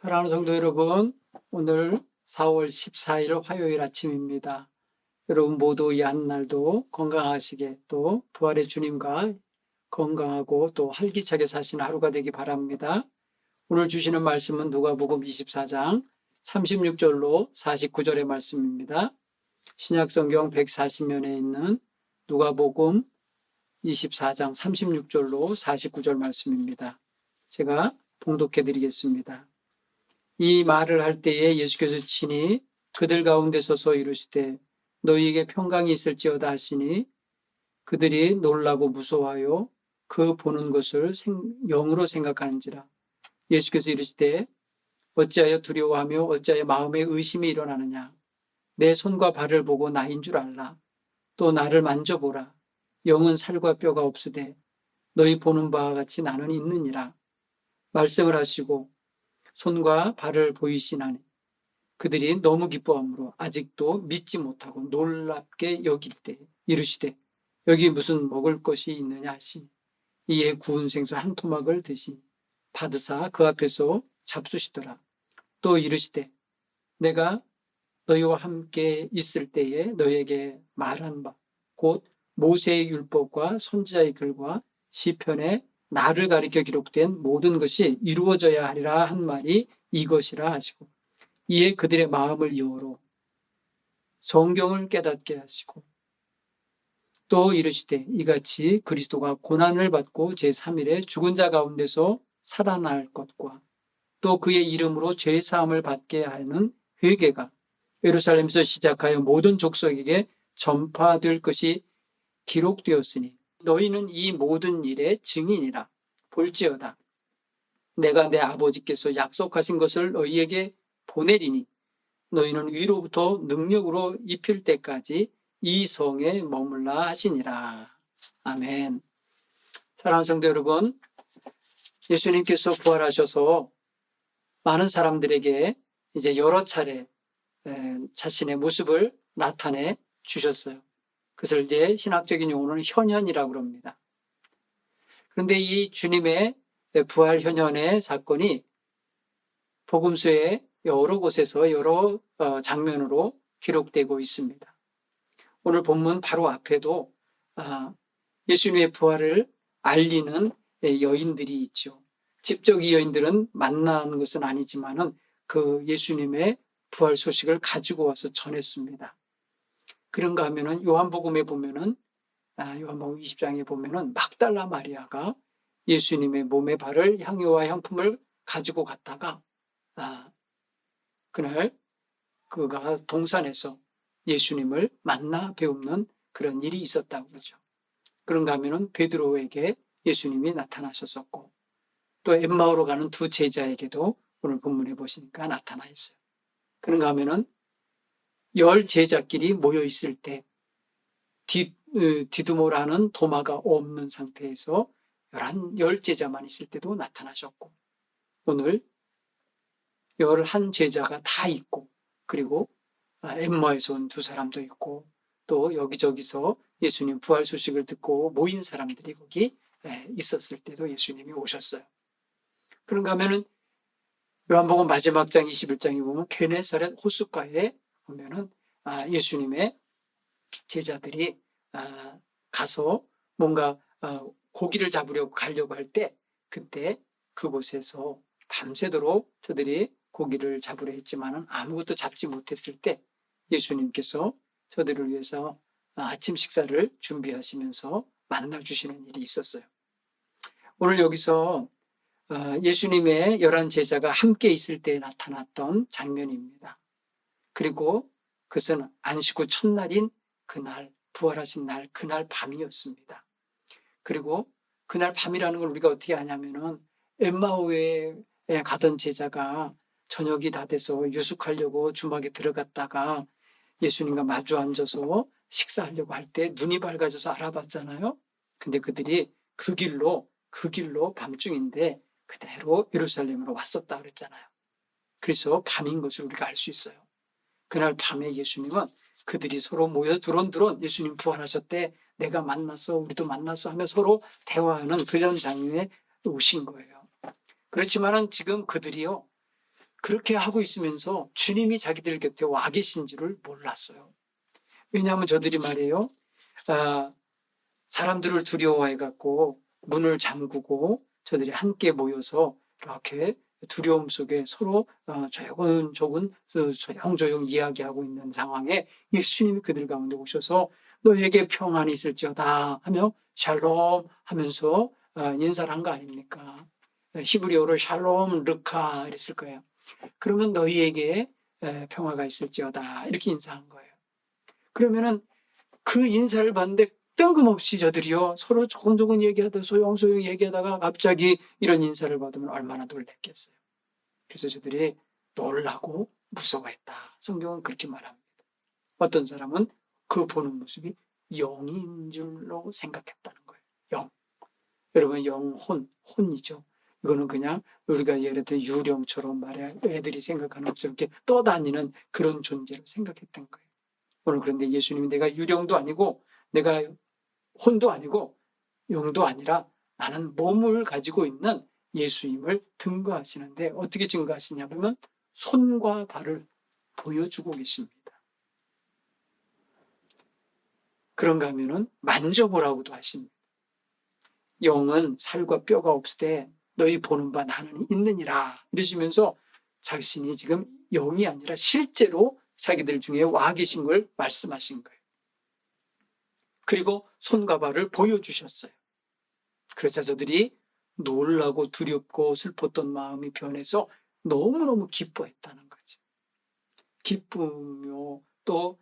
사랑하는 성도 여러분, 오늘 4월 14일 화요일 아침입니다. 여러분 모두 이 한날도 건강하시게 또 부활의 주님과 건강하고 또 활기차게 사시는 하루가 되기 바랍니다. 오늘 주시는 말씀은 누가복음 24장 36절로 49절의 말씀입니다. 신약성경 140면에 있는 누가복음 24장 36절로 49절 말씀입니다. 제가 봉독해 드리겠습니다. 이 말을 할 때에 예수께서 친히 그들 가운데 서서 이르시되 너희에게 평강이 있을지어다 하시니 그들이 놀라고 무서워하여 그 보는 것을 영으로 생각하는지라. 예수께서 이르시되 어찌하여 두려워하며 어찌하여 마음에 의심이 일어나느냐. 내 손과 발을 보고 나인 줄 알라. 또 나를 만져보라. 영은 살과 뼈가 없으되 너희 보는 바와 같이 나는 있느니라. 말씀을 하시고 손과 발을 보이시나니 그들이 너무 기뻐함으로 아직도 믿지 못하고 놀랍게 여길 때 이르시되 여기 무슨 먹을 것이 있느냐 하시니 이에 구운 생선 한 토막을 드시니 받으사 그 앞에서 잡수시더라. 또 이르시되 내가 너희와 함께 있을 때에 너희에게 말한 바 곧 모세의 율법과 선지자의 글과 시편에 나를 가리켜 기록된 모든 것이 이루어져야 하리라 한 말이 이것이라 하시고 이에 그들의 마음을 여러 성경을 깨닫게 하시고 또 이르시되 이같이 그리스도가 고난을 받고 제3일에 죽은 자 가운데서 살아날 것과 또 그의 이름으로 죄사함을 받게 하는 회개가 예루살렘에서 시작하여 모든 족속에게 전파될 것이 기록되었으니 너희는 이 모든 일의 증인이라. 볼지어다 내가 내 아버지께서 약속하신 것을 너희에게 보내리니 너희는 위로부터 능력으로 입힐 때까지 이 성에 머물라 하시니라. 아멘. 사랑하는 성도 여러분, 예수님께서 부활하셔서 많은 사람들에게 이제 여러 차례 자신의 모습을 나타내 주셨어요. 그것을 이제 신학적인 용어로는 현현이라고 그럽니다. 그런데 이 주님의 부활 현현의 사건이 복음서의 여러 곳에서 여러 장면으로 기록되고 있습니다. 오늘 본문 바로 앞에도 예수님의 부활을 알리는 여인들이 있죠. 직접 이 여인들은 만난 것은 아니지만은 그 예수님의 부활 소식을 가지고 와서 전했습니다. 그런가 하면은 요한복음에 보면은 요한복음 20장에 보면은 막달라 마리아가 예수님의 몸에 바를 향유와 향품을 가지고 갔다가 그날 그가 동산에서 예수님을 만나 배우는 그런 일이 있었다고 그러죠. 그런가 하면은 베드로에게 예수님이 나타나셨었고 또 엠마오로 가는 두 제자에게도 오늘 본문에 보시니까 나타나 있어요. 그런가 하면은 10 제자끼리 모여 있을 때 디두모라는 도마가 없는 상태에서 10 제자만 있을 때도 나타나셨고 오늘 11 제자가 다 있고 그리고 엠마에서 온 2 사람도 있고 또 여기저기서 예수님 부활 소식을 듣고 모인 사람들이 거기 있었을 때도 예수님이 오셨어요. 그런가 하면은 요한복음 마지막 장 21장에 보면 게네사렛 호숫가에 보면은 예수님의 제자들이 가서 뭔가 고기를 잡으려고 가려고 할 때 그때 그곳에서 밤새도록 저들이 고기를 잡으려 했지만은 아무것도 잡지 못했을 때 예수님께서 저들을 위해서 아침 식사를 준비하시면서 만나주시는 일이 있었어요. 오늘 여기서 예수님의 11 제자가 함께 있을 때 나타났던 장면입니다. 그리고 그것은 안식 후 첫날인 그날 부활하신 날 그날 밤이었습니다. 그리고 그날 밤이라는 걸 우리가 어떻게 아냐면은 엠마오에 가던 제자가 저녁이 다 돼서 유숙하려고 주막에 들어갔다가 예수님과 마주 앉아서 식사하려고 할 때 눈이 밝아져서 알아봤잖아요. 근데 그들이 그 길로 밤중인데 그대로 예루살렘으로 왔었다 그랬잖아요. 그래서 밤인 것을 우리가 알 수 있어요. 그날 밤에 예수님은 그들이 서로 모여 두런두런 예수님 부활하셨대 내가 만났어 우리도 만났어 하며 서로 대화하는 그런 장면에 오신 거예요. 그렇지만은 지금 그들이요 그렇게 하고 있으면서 주님이 자기들 곁에 와 계신 줄을 몰랐어요. 왜냐하면 저들이 말이에요. 사람들을 두려워해 갖고 문을 잠그고 저들이 함께 모여서 이렇게 두려움 속에 서로 조곤조곤 조용조용 이야기하고 있는 상황에 예수님이 그들 가운데 오셔서 너에게 평안이 있을지어다 하며 샬롬 하면서 인사를 한 거 아닙니까? 히브리어로 샬롬 르카 이랬을 거예요. 그러면 너희에게 평화가 있을지어다 이렇게 인사한 거예요. 그러면은 그 인사를 받는데 뜬금없이 저들이요 서로 조곤조곤 얘기하다 소용소용 얘기하다가 갑자기 이런 인사를 받으면 얼마나 놀랬겠어요. 그래서 저들이 놀라고 무서워했다. 성경은 그렇게 말합니다. 어떤 사람은 그 보는 모습이 영인 줄로 생각했다는 거예요. 영. 여러분 영혼, 혼이죠. 이거는 그냥 우리가 예를 들어 유령처럼 말해 애들이 생각하는 것처럼 이렇게 떠다니는 그런 존재로 생각했던 거예요. 오늘 그런데 예수님이 내가 유령도 아니고 내가 혼도 아니고 영도 아니라 나는 몸을 가지고 있는 예수님을 증거하시는데 어떻게 증거하시냐면 손과 발을 보여주고 계십니다. 그런가 하면은 만져보라고도 하십니다. 영은 살과 뼈가 없을 때 너희 보는 바 나는 있느니라 이러시면서 자신이 지금 영이 아니라 실제로 자기들 중에 와 계신 걸 말씀하신 거예요. 그리고 손과 발을 보여주셨어요. 그래서 저들이 놀라고 두렵고 슬펐던 마음이 변해서 너무너무 기뻐했다는 거죠. 기쁘며 또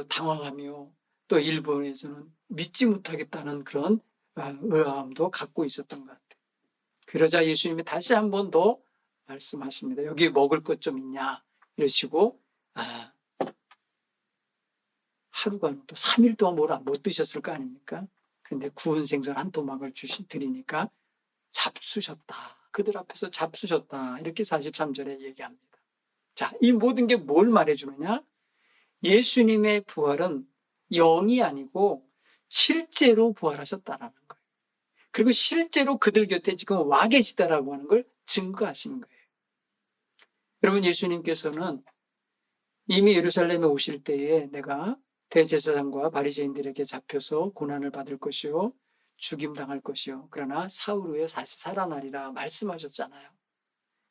당황하며 또 일본에서는 믿지 못하겠다는 그런 의아함도 갖고 있었던 것 같아요. 그러자 예수님이 다시 한 번 더 말씀하십니다. 여기 먹을 것 좀 있냐 이러시고 하루가 또 3일 동안 뭘 못 드셨을 거 아닙니까? 그런데 구운 생선 한 토막을 드리니까 잡수셨다. 그들 앞에서 잡수셨다. 이렇게 43절에 얘기합니다. 자, 이 모든 게 뭘 말해주느냐? 예수님의 부활은 영이 아니고 실제로 부활하셨다라는 거예요. 그리고 실제로 그들 곁에 지금 와 계시다라고 하는 걸 증거하신 거예요. 여러분, 예수님께서는 이미 예루살렘에 오실 때에 내가 대제사장과 바리새인들에게 잡혀서 고난을 받을 것이요 죽임당할 것이요 그러나 사흘 후에 다시 살아나리라 말씀하셨잖아요.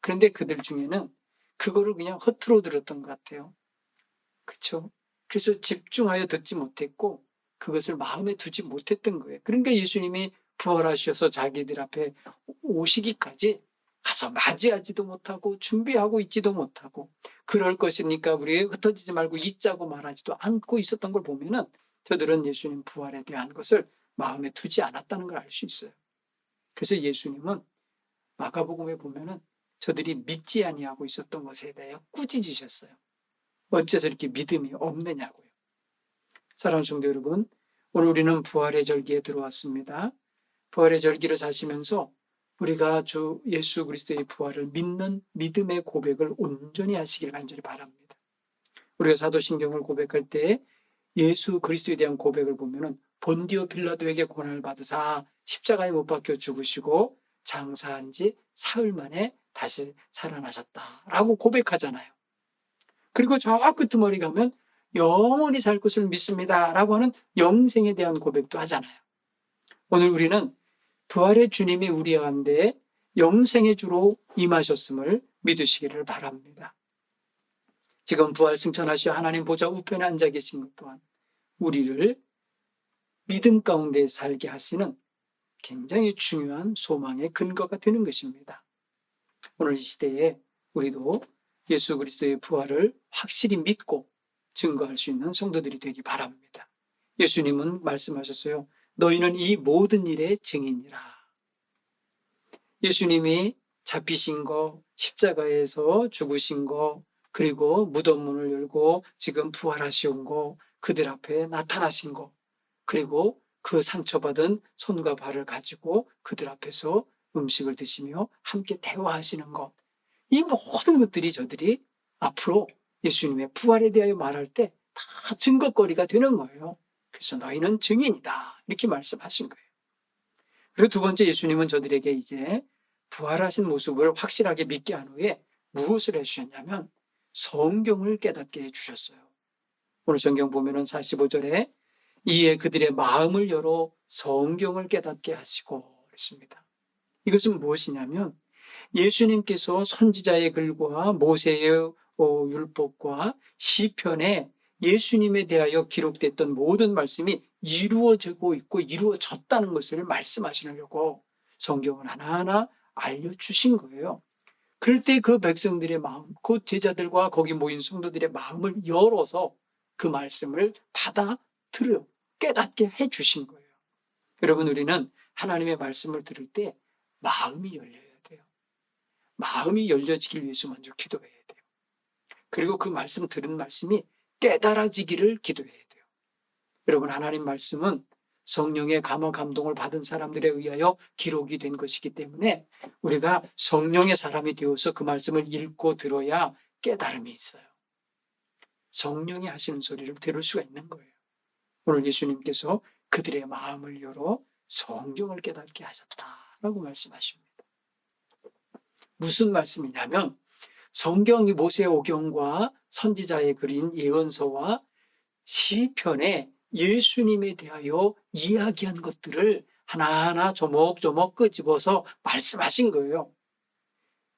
그런데 그들 중에는 그거를 그냥 허투루 들었던 것 같아요. 그렇죠? 그래서 집중하여 듣지 못했고 그것을 마음에 두지 못했던 거예요. 그러니까 예수님이 부활하셔서 자기들 앞에 오시기까지 가서 맞이하지도 못하고 준비하고 있지도 못하고 그럴 것이니까 우리 흩어지지 말고 잊자고 말하지도 않고 있었던 걸 보면은 저들은 예수님 부활에 대한 것을 마음에 두지 않았다는 걸 알 수 있어요. 그래서 예수님은 마가복음에 보면은 저들이 믿지 아니하고 있었던 것에 대해 꾸짖으셨어요. 어째서 이렇게 믿음이 없느냐고요. 사랑하는 성도 여러분, 오늘 우리는 부활의 절기에 들어왔습니다. 부활의 절기를 사시면서 우리가 주 예수 그리스도의 부활을 믿는 믿음의 고백을 온전히 하시길 간절히 바랍니다. 우리가 사도신경을 고백할 때 예수 그리스도에 대한 고백을 보면은 본디오 빌라도에게 고난을 받으사 십자가에 못 박혀 죽으시고 장사한 지 사흘 만에 다시 살아나셨다라고 고백하잖아요. 그리고 저 끄트머리 가면 영원히 살 것을 믿습니다라고 하는 영생에 대한 고백도 하잖아요. 오늘 우리는 부활의 주님이 우리 가운데 영생의 주로 임하셨음을 믿으시기를 바랍니다. 지금 부활 승천하시어 하나님 보좌 우편에 앉아 계신 것 또한 우리를 믿음 가운데 살게 하시는 굉장히 중요한 소망의 근거가 되는 것입니다. 오늘 이 시대에 우리도 예수 그리스도의 부활을 확실히 믿고 증거할 수 있는 성도들이 되기 바랍니다. 예수님은 말씀하셨어요. 너희는 이 모든 일의 증인이라. 예수님이 잡히신 거, 십자가에서 죽으신 거, 그리고 무덤문을 열고 지금 부활하신 거, 그들 앞에 나타나신 거, 그리고 그 상처받은 손과 발을 가지고 그들 앞에서 음식을 드시며 함께 대화하시는 것, 이 모든 것들이 저들이 앞으로 예수님의 부활에 대하여 말할 때 다 증거거리가 되는 거예요. 그래서 너희는 증인이다 이렇게 말씀하신 거예요. 그리고 두 번째, 예수님은 저들에게 이제 부활하신 모습을 확실하게 믿게 한 후에 무엇을 해주셨냐면 성경을 깨닫게 해주셨어요. 오늘 성경 보면은 45절에 이에 그들의 마음을 열어 성경을 깨닫게 하시고 그랬습니다. 이것은 무엇이냐면 예수님께서 선지자의 글과 모세의 율법과 시편에 예수님에 대하여 기록됐던 모든 말씀이 이루어지고 있고 이루어졌다는 것을 말씀하시려고 성경을 하나하나 알려주신 거예요. 그럴 때 그 백성들의 마음, 그 제자들과 거기 모인 성도들의 마음을 열어서 그 말씀을 받아들여 깨닫게 해주신 거예요. 여러분, 우리는 하나님의 말씀을 들을 때 마음이 열려야 돼요. 마음이 열려지길 위해서 먼저 기도해야 돼요. 그리고 그 말씀 들은 말씀이 깨달아지기를 기도해야 돼요. 여러분, 하나님 말씀은 성령의 감화 감동을 받은 사람들에 의하여 기록이 된 것이기 때문에 우리가 성령의 사람이 되어서 그 말씀을 읽고 들어야 깨달음이 있어요. 성령이 하시는 소리를 들을 수가 있는 거예요. 오늘 예수님께서 그들의 마음을 열어 성경을 깨닫게 하셨다라고 말씀하십니다. 무슨 말씀이냐면 성경이 모세오경과 선지자의 글인 예언서와 시편에 예수님에 대하여 이야기한 것들을 하나하나 조목조목 끄집어서 말씀하신 거예요.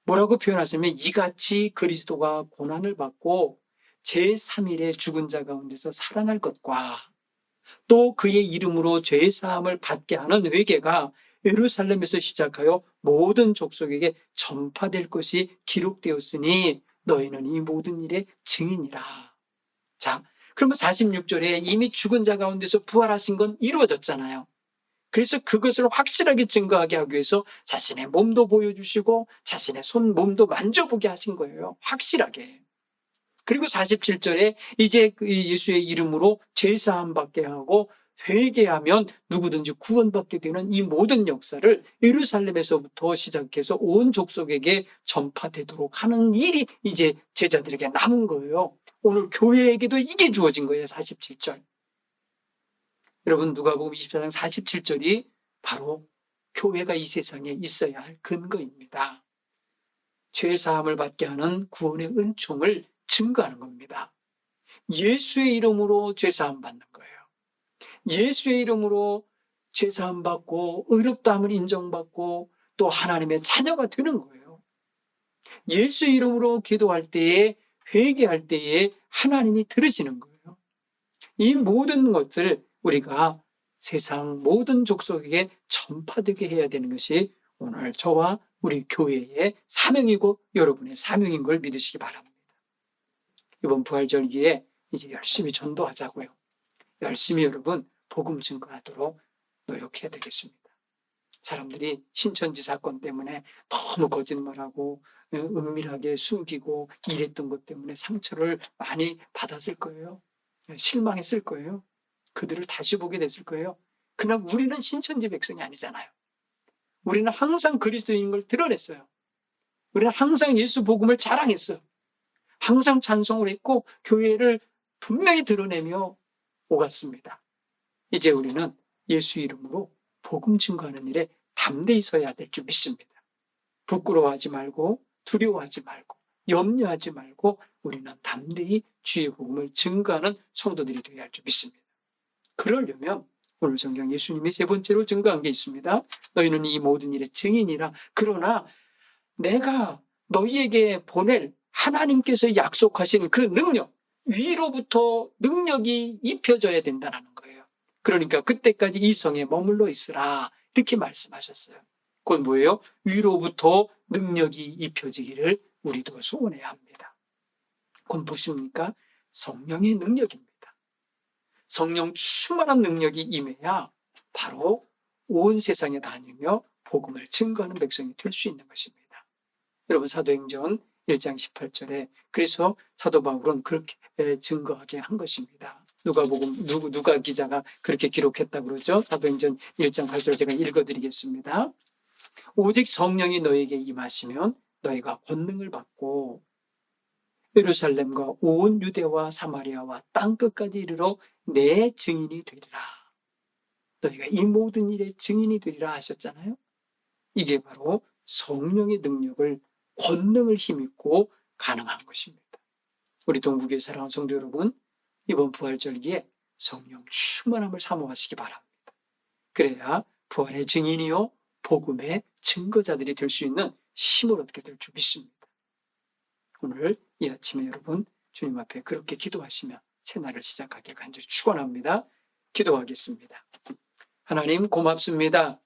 뭐라고 표현하시면 이같이 그리스도가 고난을 받고 제3일에 죽은 자 가운데서 살아날 것과 또 그의 이름으로 죄사함을 받게 하는 회개가 예루살렘에서 시작하여 모든 족속에게 전파될 것이 기록되었으니 너희는 이 모든 일의 증인이라. 자, 그러면 46절에 이미 죽은 자 가운데서 부활하신 건 이루어졌잖아요. 그래서 그것을 확실하게 증거하게 하기 위해서 자신의 몸도 보여주시고 자신의 몸도 만져보게 하신 거예요. 확실하게. 그리고 47절에 이제 예수의 이름으로 죄사함 받게 하고 회개하면 누구든지 구원받게 되는 이 모든 역사를 예루살렘에서부터 시작해서 온 족속에게 전파되도록 하는 일이 이제 제자들에게 남은 거예요. 오늘 교회에게도 이게 주어진 거예요. 47절. 여러분, 누가복음 24장 47절이 바로 교회가 이 세상에 있어야 할 근거입니다. 죄사함을 받게 하는 구원의 은총을 증거하는 겁니다. 예수의 이름으로 죄사함 받는 거예요. 예수의 이름으로 죄사함 받고 의롭다함을 인정받고 또 하나님의 자녀가 되는 거예요. 예수의 이름으로 기도할 때에 회개할 때에 하나님이 들으시는 거예요. 이 모든 것을 우리가 세상 모든 족속에게 전파되게 해야 되는 것이 오늘 저와 우리 교회의 사명이고 여러분의 사명인 걸 믿으시기 바랍니다. 이번 부활절기에 이제 열심히 전도하자고요. 열심히 여러분 복음 증거하도록 노력해야 되겠습니다. 사람들이 신천지 사건 때문에 너무 거짓말하고 은밀하게 숨기고 이랬던 것 때문에 상처를 많이 받았을 거예요. 실망했을 거예요. 그들을 다시 보게 됐을 거예요. 그러나 우리는 신천지 백성이 아니잖아요. 우리는 항상 그리스도인인 걸 드러냈어요. 우리는 항상 예수 복음을 자랑했어요. 항상 찬송을 했고 교회를 분명히 드러내며 오갔습니다. 이제 우리는 예수 이름으로 복음 증거하는 일에 담대히 서야 될 줄 믿습니다. 부끄러워하지 말고 두려워하지 말고 염려하지 말고 우리는 담대히 주의 복음을 증거하는 성도들이 되어야 할 줄 믿습니다. 그러려면 오늘 성경 예수님이 세 번째로 증거한 게 있습니다. 너희는 이 모든 일의 증인이라. 그러나 내가 너희에게 보낼 하나님께서 약속하신 그 능력, 위로부터 능력이 입혀져야 된다는 거예요. 그러니까 그때까지 이 성에 머물러 있으라 이렇게 말씀하셨어요. 그건 뭐예요? 위로부터 능력이 입혀지기를 우리도 소원해야 합니다. 그건 무엇입니까? 성령의 능력입니다. 성령 충만한 능력이 임해야 바로 온 세상에 다니며 복음을 증거하는 백성이 될 수 있는 것입니다. 여러분, 사도행전 1장 18절에 그래서 사도 바울은 그렇게 증거하게 한 것입니다. 누가 기자가 그렇게 기록했다고 그러죠. 사도행전 1장 8절 제가 읽어드리겠습니다. 오직 성령이 너에게 임하시면 너희가 권능을 받고 예루살렘과 온 유대와 사마리아와 땅끝까지 이르러 내 증인이 되리라. 너희가 이 모든 일의 증인이 되리라 하셨잖아요. 이게 바로 성령의 능력을 권능을 힘입고 가능한 것입니다. 우리 동북교회 사랑하는 성도 여러분, 이번 부활절기에 성령 충만함을 사모하시기 바랍니다. 그래야 부활의 증인이요 복음의 증거자들이 될 수 있는 힘을 얻게 될 줄 믿습니다. 오늘 이 아침에 여러분 주님 앞에 그렇게 기도하시며 새날을 시작하길 간절히 축원합니다. 기도하겠습니다. 하나님 고맙습니다.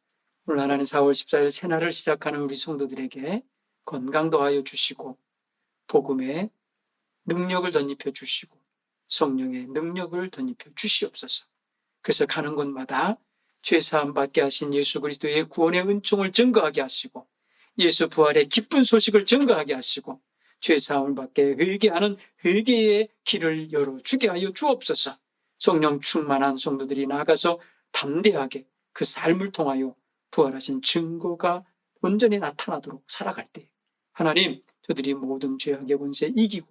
오늘 하나님 4월 14일 새날을 시작하는 우리 성도들에게 건강 더하여 주시고 복음의 능력을 덧입혀 주시고 성령의 능력을 덧입혀 주시옵소서. 그래서 가는 곳마다 죄사함 받게 하신 예수 그리스도의 구원의 은총을 증거하게 하시고 예수 부활의 기쁜 소식을 증거하게 하시고 죄사함을 받게 회개하는 회개의 길을 열어주게 하여 주옵소서. 성령 충만한 성도들이 나가서 담대하게 그 삶을 통하여 부활하신 증거가 온전히 나타나도록 살아갈 때 하나님, 저들이 모든 죄악의 권세 이기고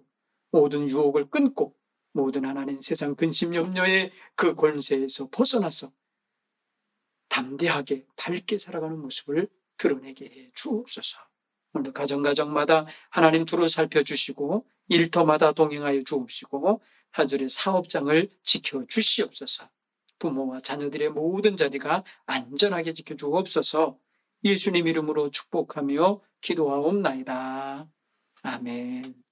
모든 유혹을 끊고 모든 하나님 세상 근심 염려의 그 권세에서 벗어나서 담대하게 밝게 살아가는 모습을 드러내게 해 주옵소서. 오늘도 가정마다 하나님 두루 살펴주시고 일터마다 동행하여 주옵시고 하절의 사업장을 지켜주시옵소서. 부모와 자녀들의 모든 자리가 안전하게 지켜주옵소서. 예수님 이름으로 축복하며 기도하옵나이다. 아멘.